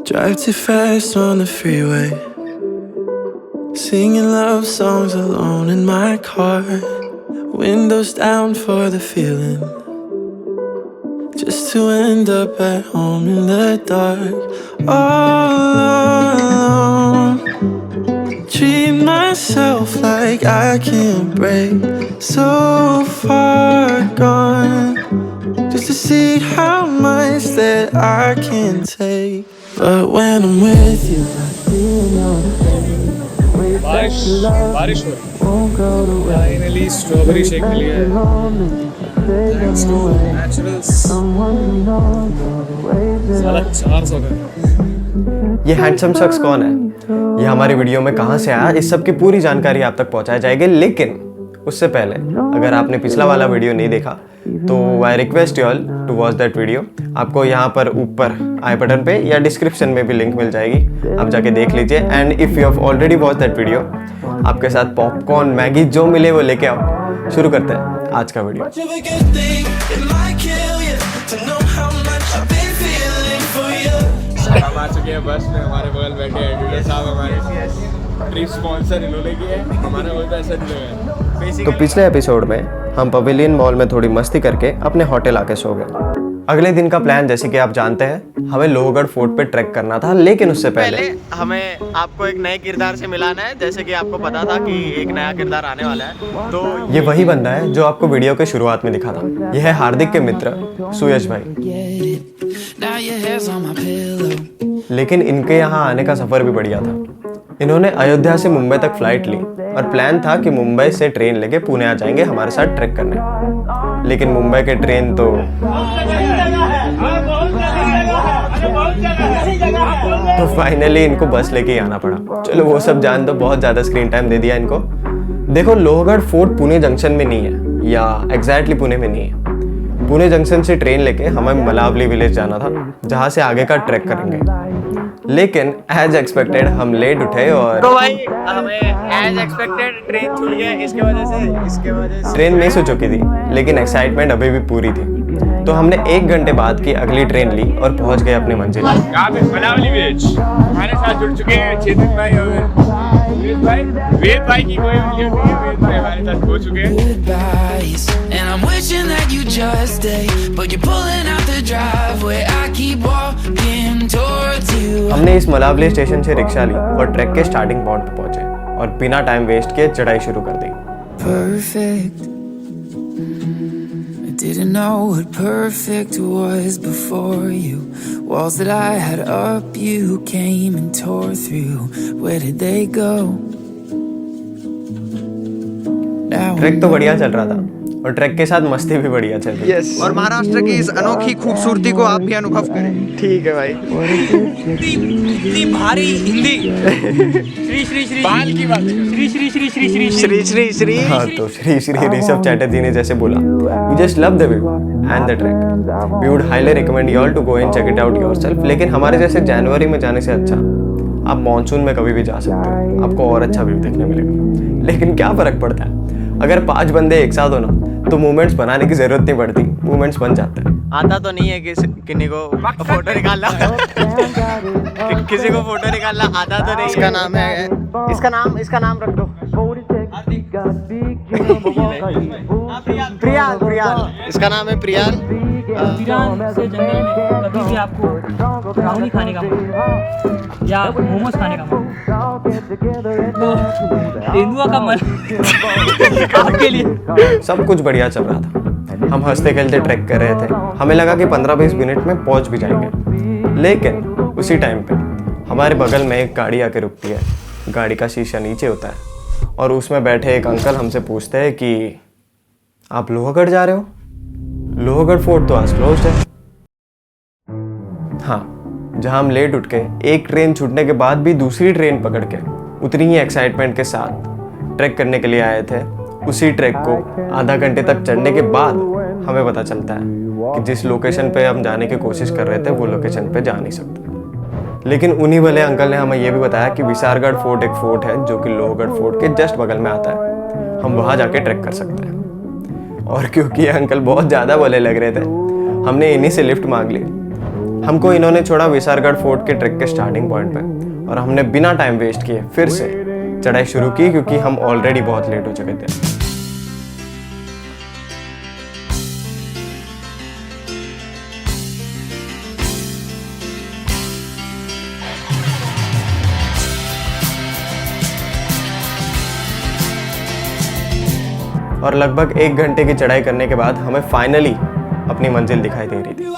Drive too fast on the freeway, singing love songs alone in my car. Windows down for the feeling, just to end up at home in the dark. All alone, treat myself like I can't break. So far gone, just to see how much that I can take. But when I'm with you, I feel no pain. बारिश हो रही है। Finally strawberry shake मिली है thanks to naturals. साला 400 का। ये handsome शख्स कौन है, ये हमारी वीडियो में कहाँ से आया, इस सब की पूरी जानकारी आप तक पहुँचाई जाएगी। लेकिन उससे पहले अगर आपने पिछला वाला वीडियो नहीं देखा तो I request you all to watch that video. आपको यहाँ पर ऊपर आई बटन पे या डिस्क्रिप्शन में भी लिंक मिल जाएगी, आप जाके देख लीजिए। And if you have already watch that video, आपके साथ पॉपकॉर्न मैगी जो मिले वो लेके आओ। शुरू करते हैं आज का वीडियो। हम आ चुके हैं बस में, हमारे बगल बैठे एडिटर साहब हमारे ट्रिप स्पॉन्सर इन्होंने किया है, हमारा कोई पैसा नहीं लगा। तो पिछले एपिसोड में हम पवेलियन मॉल में थोड़ी मस्ती करके अपने होटल आके सो गए। अगले दिन का प्लान जैसे कि आप जानते हैं, हमें लोहगढ़ फोर्ट पे ट्रैक करना था। लेकिन उससे पहले हमें आपको एक नए किरदार से मिलाना है। जैसे कि आपको पता था कि एक नया किरदार आने वाला है, तो ये वही बंदा है जो आपको वीडियो के शुरुआत में दिखा था। यह है हार्दिक के मित्र सुयश भाई। लेकिन इनके यहाँ आने का सफर भी बढ़िया था। इन्होंने अयोध्या से मुंबई तक फ्लाइट ली और प्लान था कि मुंबई से ट्रेन लेके पुणे आ जाएंगे हमारे साथ ट्रैक करने। लेकिन मुंबई के ट्रेन तो फाइनली इनको बस लेके ही आना पड़ा। चलो वो सब जान दो, बहुत ज्यादा स्क्रीन टाइम दे दिया इनको। देखो, लोहगढ़ फोर्ट पुणे जंक्शन में नहीं है, या एग्जैक्टली पुणे में नहीं है। पुणे जंक्शन से ट्रेन लेके हमें मलावली विलेज जाना था, जहाँ से आगे का ट्रैक करेंगे। लेकिन एज एक्सपेक्टेड हम लेट उठे और तो भाई हमें एज एक्सपेक्टेड ट्रेन छूट गया। इसके वजह से ट्रेन मिस हो चुकी थी, लेकिन एक्साइटमेंट अभी भी पूरी थी। तो हमने 1 घंटे बाद की अगली ट्रेन ली और पहुंच गए अपने मंजिल। मलावली विलेज हमारे साथ जुड़ चुके हैं चेतन भाई और वेद भाई की कोई वीडियो नहीं है, वेद भाई हमारे साथ हो चुके हैं। हमने इस मलावली स्टेशन से रिक्शा ली और ट्रैक के स्टार्टिंग पॉइंट पे पहुंचे और बिना टाइम वेस्ट किए चढ़ाई शुरू कर दी। Perfect. I didn't know what perfect was before you. Walls that I had up, you came and tore through. Where did they go? Track तो बढ़िया चल रहा था और ट्रैक के साथ मस्ती भी बढ़िया चल रही है। yes. और महाराष्ट्र की इस अनोखी खूबसूरती को आप भी अनुभव करें। ठीक है भाई। इतनी भारी हिंदी। श्री श्री श्री बाल की बात श्री श्री श्री श्री श्री श्री श्री श्री हाँ, तो श्री श्री ऋषभ चैटर्जी ने जैसे बोला, we just love the view and the track, we would highly recommend you all to go and check it out yourself. लेकिन हमारे जैसे जनवरी में जाने से अच्छा आप मॉनसून में कभी भी जा सकते हो, आपको और अच्छा व्यू देखने मिलेगा। लेकिन क्या फर्क पड़ता है, अगर 5 बंदे एक साथ हो ना तो मूवमेंट्स बनाने की जरूरत नहीं पड़ती, मूवमेंट्स बन जाते हैं। आता तो नहीं है किसी को फोटो निकालना किसी को फोटो निकालना आता तो नहीं। इसका नाम है, इसका नाम रख दो प्रियाल। इसका नाम है प्रियाल। से जंगल में कभी भी आपको ब्राउनी खाने का मन या मोमोज खाने का मन, तो तेंदुआ का मन आपके लिए। सब कुछ बढ़िया चल रहा था, हम हंसते खेलते ट्रैक कर रहे थे। हमें लगा कि 15-20 मिनट में पहुंच भी जाएंगे। लेकिन उसी टाइम पे हमारे बगल में एक गाड़ी आके रुकती है। गाड़ी का शीशा नीचे होता है और उसमें बैठे एक अंकल हमसे पूछते हैं कि आप लोहगढ़ जा रहे हो? लोहगढ़ फोर्ट तो आज क्लोज है। हाँ, जहाँ हम लेट उठ के एक ट्रेन छूटने के बाद भी दूसरी ट्रेन पकड़ के उतनी ही एक्साइटमेंट के साथ ट्रैक करने के लिए आए थे, उसी ट्रैक को आधा घंटे तक चढ़ने के बाद हमें पता चलता है कि जिस लोकेशन पे हम जाने की कोशिश कर रहे थे वो लोकेशन पे जा नहीं सकते। लेकिन उन्हीं वाले अंकल ने हमें ये भी बताया कि विसारगढ़ फोर्ट एक फोर्ट है जो कि लोहगढ़ फोर्ट के जस्ट बगल में आता है, हम वहाँ जाके ट्रैक कर सकते हैं। और क्योंकि ये अंकल बहुत ज़्यादा बोले लग रहे थे, हमने इन्हीं से लिफ्ट मांग ली। हमको इन्होंने छोड़ा विसारगढ़ फोर्ट के ट्रैक के स्टार्टिंग पॉइंट पे और हमने बिना टाइम वेस्ट किए फिर से चढ़ाई शुरू की क्योंकि हम ऑलरेडी बहुत लेट हो चुके थे। और लगभग 1 घंटे की चढ़ाई करने के बाद हमें फाइनली अपनी मंजिल दिखाई दे रही थी।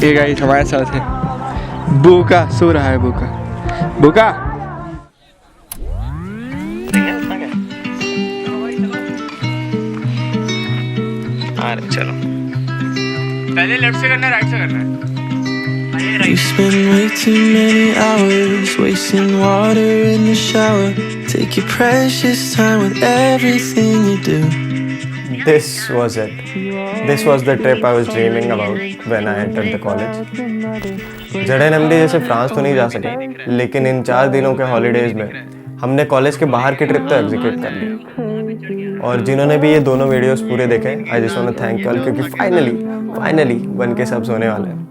ये गाइस हमारे साथ है बुका, सो रहा है बुका। बुका चलो पहले लेफ्ट से करना है राइट से करना है? You spend way too many hours wasting water in the shower. Take your precious time with everything you do. This was it. This was the trip I was dreaming about when I entered the college. ZNMD जैसे France तो नहीं जा सके, लेकिन इन 4 दिनों के holidays में हमने कॉलेज के बाहर की ट्रिप तो एग्जीक्यूट कर लिया। और जिन्होंने भी ये दोनों वीडियोस पूरे देखे, I just want to thank all, क्योंकि फाइनली बन के सब सोने वाले हैं।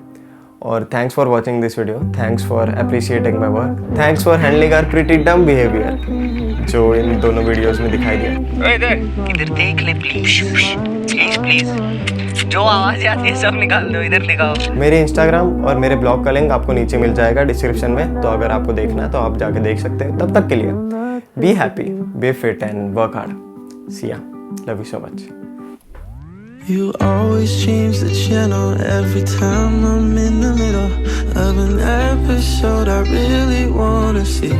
और thanks for watching this video, thanks for appreciating my work, thanks for handling our pretty dumb behaviour जो इन दोनों वीडियोस में दिखाई दिया। इधर देख ले प्लीज प्लीज, जो आवाज आती है सब निकाल दो, इधर दिखाओ। मेरे इंस्टाग्राम और मेरे ब्लॉग का लिंक आपको नीचे मिल जाएगा डिस्क्रिप्शन में, तो अगर आपको देखना है तो आप जाके देख सकते हैं। तब तक के लिए be happy, be fit and work hard. See ya. Love you so much. You always change the channel every time I'm in the middle of an episode I really wanna see.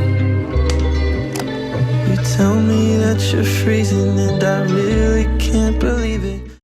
You tell me that you're freezing and I really can't believe it.